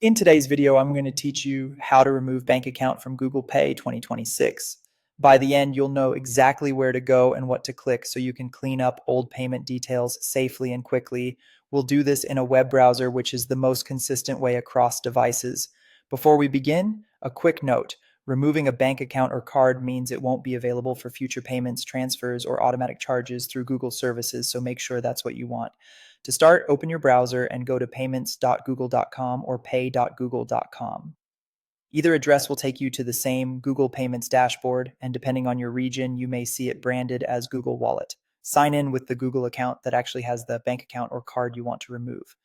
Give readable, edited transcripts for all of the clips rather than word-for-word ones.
In today's video, I'm going to teach you how to remove bank account from Google Pay 2026. By the end, you'll know exactly where to go and what to click so you can clean up old payment details safely and quickly. We'll do this in a web browser, which is the most consistent way across devices. Before we begin, a quick note. Removing a bank account or card means it won't be available for future payments, transfers, or automatic charges through Google services, so make sure that's what you want. To start, open your browser and go to payments.google.com or pay.google.com. Either address will take you to the same Google Payments dashboard, and depending on your region, you may see it branded as Google Wallet. Sign in with the Google account that actually has the bank account or card you want to remove.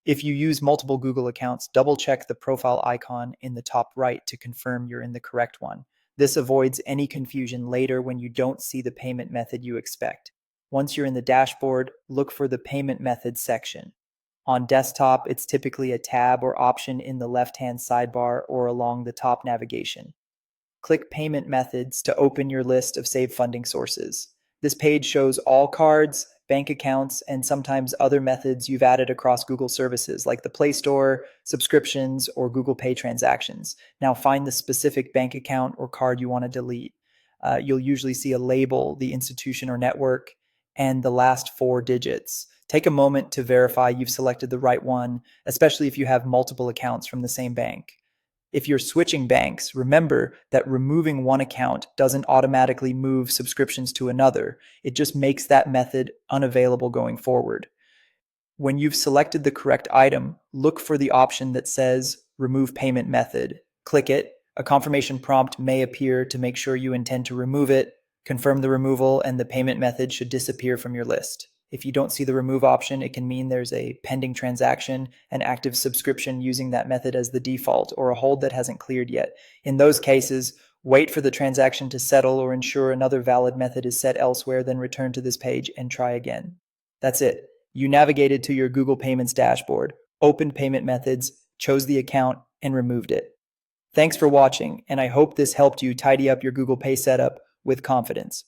If you use multiple Google accounts, double check the profile icon in the top right to confirm you're in the correct one. This avoids any confusion later when you don't see the payment method you expect. Once you're in the dashboard, look for the payment methods section. On desktop, it's typically a tab or option in the left-hand sidebar or along the top navigation. Click Payment Methods to open your list of saved funding sources. This page shows all cards, bank accounts, and sometimes other methods you've added across Google services like the Play Store, subscriptions, or Google Pay transactions. Now find the specific bank account or card you want to delete. You'll usually see a label, the institution or network, and the last four digits. Take a moment to verify you've selected the right one, especially if you have multiple accounts from the same bank. If you're switching banks, remember that removing one account doesn't automatically move subscriptions to another. It just makes that method unavailable going forward. When you've selected the correct item, look for the option that says Remove Payment Method. Click it. A confirmation prompt may appear to make sure you intend to remove it. Confirm the removal, and the payment method should disappear from your list. If you don't see the remove option, it can mean there's a pending transaction, an active subscription using that method as the default, or a hold that hasn't cleared yet. In those cases, wait for the transaction to settle or ensure another valid method is set elsewhere, then return to this page and try again. That's it. You navigated to your Google Payments dashboard, opened payment methods, chose the account, and removed it. Thanks for watching, and I hope this helped you tidy up your Google Pay setup with confidence.